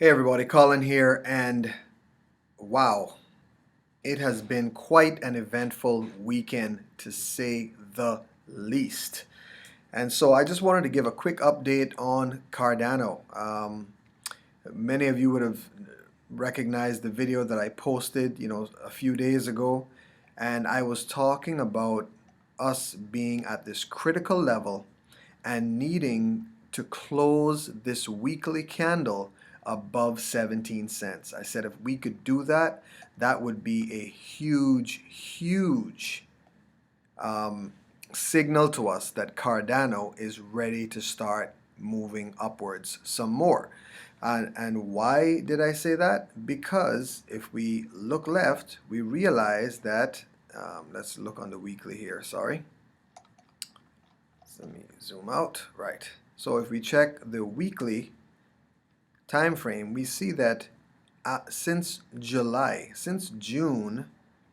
Hey everybody, Colin here, and wow, it has been quite an eventful weekend to say the least. And so I just wanted to give a quick update on Cardano. Many of you would have recognized the video that I posted, a few days ago, and I was talking about us being at this critical level and needing to close this weekly candle above 17 cents. I said if we could do that, that would be a huge um, signal to us that Cardano is ready to start moving upwards some more. And why did I say that? Because if we look left, we realize that, let's look on the weekly here, sorry. So let me zoom out, right. So if we check the weekly time frame, we see that since June,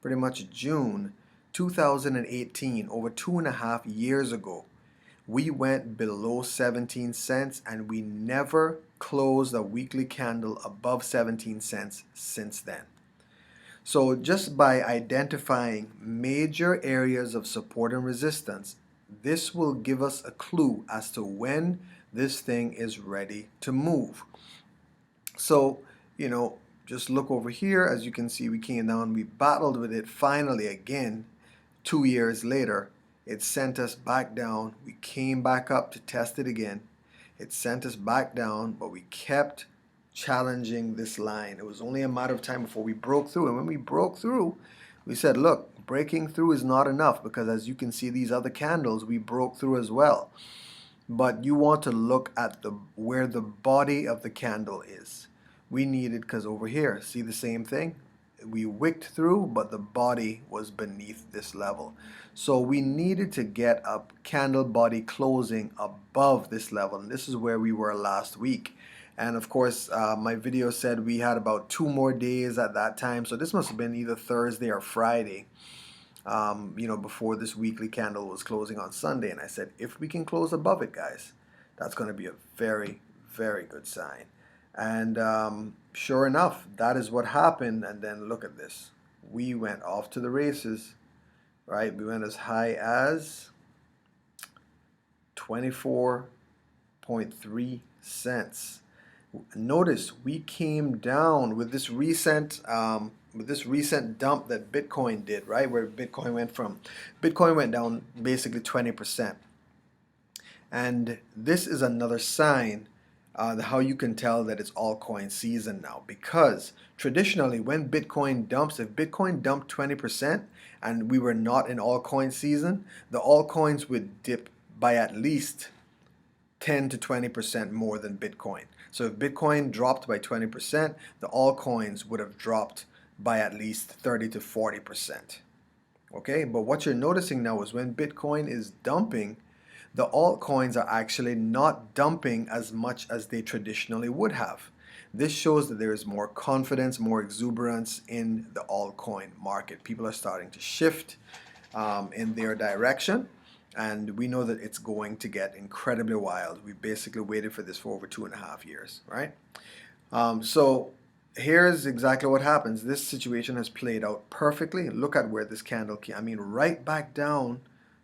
pretty much June 2018, over 2.5 years ago, we went below 17 cents and we never closed a weekly candle above 17 cents since then. So just by identifying major areas of support and resistance, this will give us a clue as to when this thing is ready to move. So, just look over here. As you can see, we came down, we battled with it finally again 2 years later. It sent us back down. We came back up to test it again. It sent us back down, but we kept challenging this line. It was only a matter of time before we broke through. And when we broke through, we said, look, breaking through is not enough, because as you can see, these other candles, we broke through as well. But you want to look at where the body of the candle is. We needed, because over here, see the same thing? We wicked through, but the body was beneath this level. So we needed to get a candle body closing above this level. And this is where we were last week. And of course, my video said we had about 2 more days at that time. So this must have been either Thursday or Friday, before this weekly candle was closing on Sunday. And I said, if we can close above it, guys, that's going to be a very, very good sign. And sure enough, that is what happened. And then look at this. We went off to the races, right? We went as high as 24.3 cents. Notice we came down with this recent dump that Bitcoin did, right? Where Bitcoin went down basically 20%. And this is another sign how you can tell that it's altcoin season now, because traditionally when Bitcoin dumps, if Bitcoin dumped 20% and we were not in altcoin season, the altcoins would dip by at least 10 to 20% more than Bitcoin. So if Bitcoin dropped by 20%, the altcoins would have dropped by at least 30 to 40%. Okay, but what you're noticing now is when Bitcoin is dumping, the altcoins are actually not dumping as much as they traditionally would have. This shows that there is more confidence, more exuberance in the altcoin market. People are starting to shift in their direction, and we know that it's going to get incredibly wild. We basically waited for this for over 2.5 years, right? So here's exactly what happens. This situation has played out perfectly. Look at where this candle came. I mean, right back down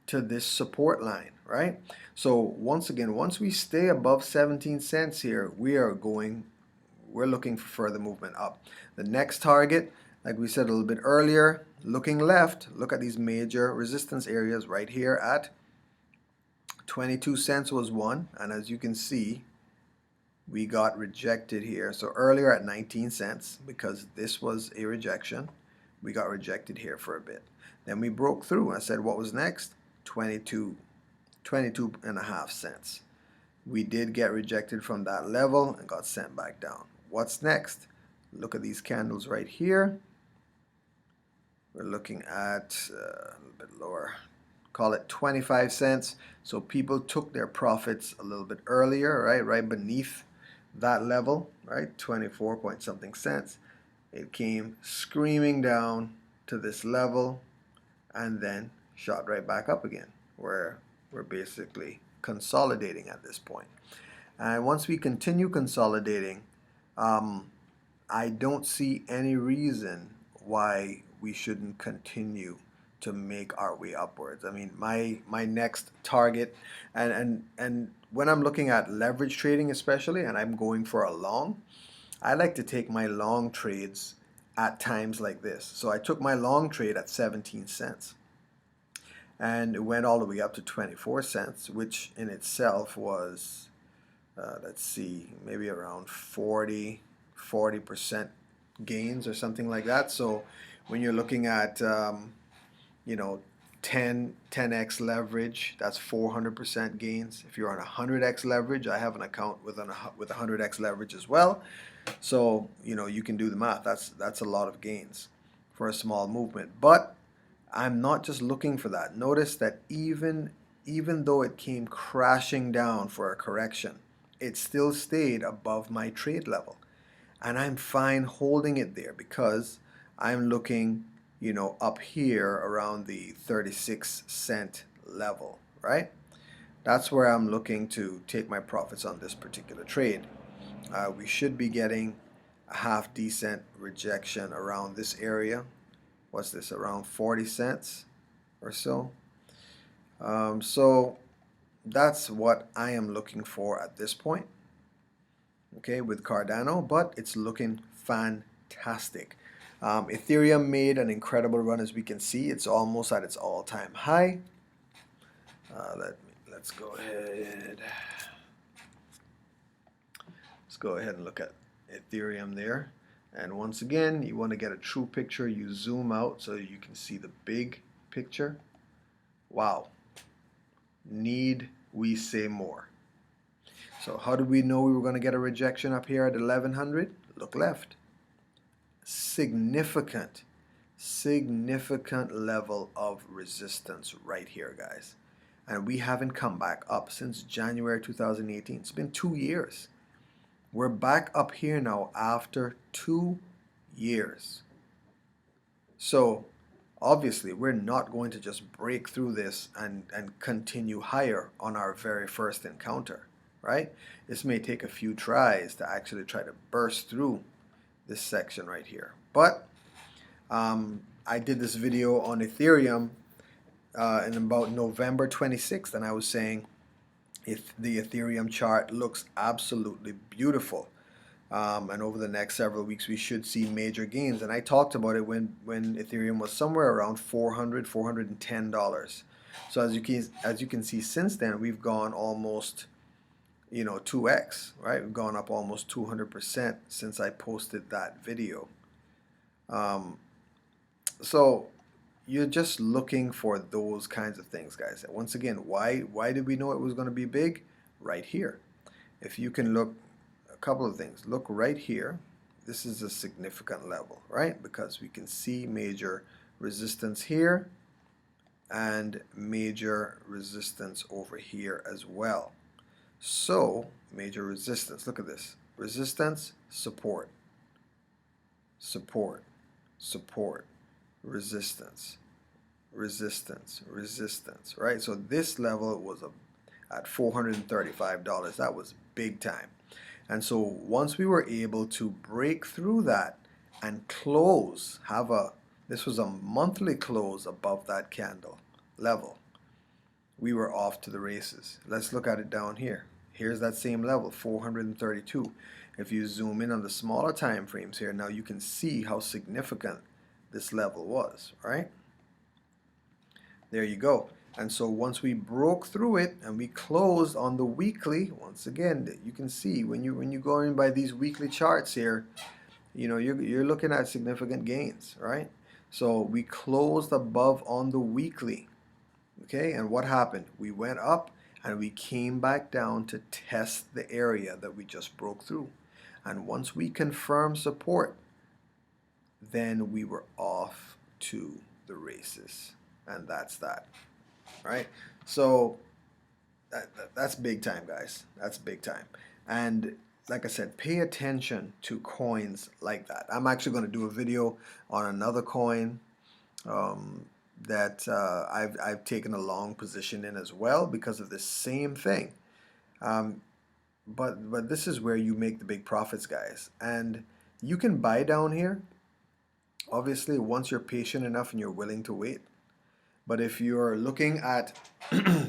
to this support line, right? So once again, once we stay above 17 cents here, we're looking for further movement up. The next target, like we said a little bit earlier, looking left, look at these major resistance areas right here at 22 cents was one, and as you can see, we got rejected here. So earlier at 19 cents, because this was a rejection, we got rejected here for a bit. Then we broke through. I said, what was next? 22 and a half cents. We did get rejected from that level and got sent back down. What's next? Look at these candles right here. We're looking at a little bit lower, call it 25 cents. So people took their profits a little bit earlier, right beneath that level, right? 24 point something cents. It came screaming down to this level and then shot right back up again, where we're basically consolidating at this point. And once we continue consolidating, um, I don't see any reason why we shouldn't continue to make our way upwards. I mean, my next target, and when I'm looking at leverage trading especially, and I'm going for a long, I like to take my long trades at times like this. So I took my long trade at 17 cents and it went all the way up to 24 cents, which in itself was, let's see, maybe around 40% gains or something like that. So when you're looking at, you know, 10x leverage, that's 400% gains. If you're on 100x leverage, I have an account with 100x leverage as well. So, you can do the math. That's a lot of gains for a small movement. But I'm not just looking for that. Notice that even though it came crashing down for a correction, it still stayed above my trade level. And I'm fine holding it there because I'm looking, up here around the 36-cent level, right? That's where I'm looking to take my profits on this particular trade. We should be getting a half decent rejection around this area. What's this, around 40 cents or so? So that's what I am looking for at this point, okay, with Cardano, but it's looking fantastic. Ethereum made an incredible run, as we can see. It's almost at its all-time high. Let's go ahead. Let's go ahead and look at Ethereum there. And once again, you want to get a true picture, you zoom out so you can see the big picture. Wow. Need we say more? So how did we know we were going to get a rejection up here at 1100? Look left. Significant level of resistance right here, guys. And we haven't come back up since January 2018. It's been 2 years. We're back up here now after 2 years. So obviously we're not going to just break through this and continue higher on our very first encounter, right? This may take a few tries to actually try to burst through this section right here. But I did this video on Ethereum in about November 26th, and I was saying if the Ethereum chart looks absolutely beautiful. And over the next several weeks, we should see major gains. And I talked about it when Ethereum was somewhere around $400, $410. So as you can see, since then we've gone almost 2x, right? We've gone up almost 200% since I posted that video. So you're just looking for those kinds of things, guys. Once again, why did we know it was going to be big? Right here. If you can look, a couple of things. Look right here. This is a significant level, right? Because we can see major resistance here and major resistance over here as well. So major resistance, look at this. Resistance, support, support, support, resistance, resistance, resistance, right? So this level was at $435. That was big time. And so once we were able to break through that and close, this was a monthly close above that candle level, we were off to the races. Let's look at it down here. Here's that same level, 432. If you zoom in on the smaller time frames here, now you can see how significant this level was, right? There you go. And so once we broke through it and we closed on the weekly, once again, you can see when you go in by these weekly charts here, you're looking at significant gains, right? So we closed above on the weekly. Okay, and what happened? We went up and we came back down to test the area that we just broke through. And once we confirmed support, then we were off to the races. And that's that, right? So that's big time, guys. That's big time. And like I said, pay attention to coins like that. I'm actually going to do a video on another coin that I've taken a long position in as well because of this same thing. but this is where you make the big profits, guys. And you can buy down here, obviously, once you're patient enough and you're willing to wait. But if you're looking at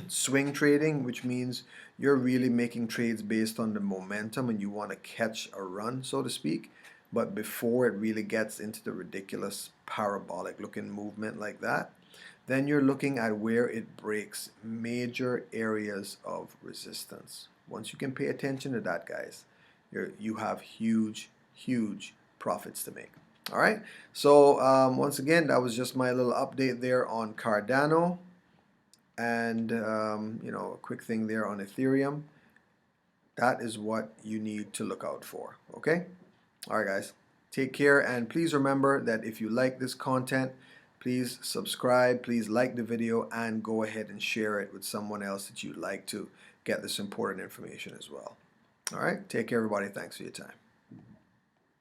swing trading, which means you're really making trades based on the momentum and you want to catch a run, so to speak, but before it really gets into the ridiculous parabolic looking movement like that, then you're looking at where it breaks major areas of resistance. Once you can pay attention to that, guys, you have huge, huge profits to make. All right. So once again, that was just my little update there on Cardano, and a quick thing there on Ethereum. That is what you need to look out for. Okay. All right, guys. Take care, and please remember that if you like this content, please subscribe, please like the video, and go ahead and share it with someone else that you'd like to get this important information as well. All right. Take care, everybody. Thanks for your time.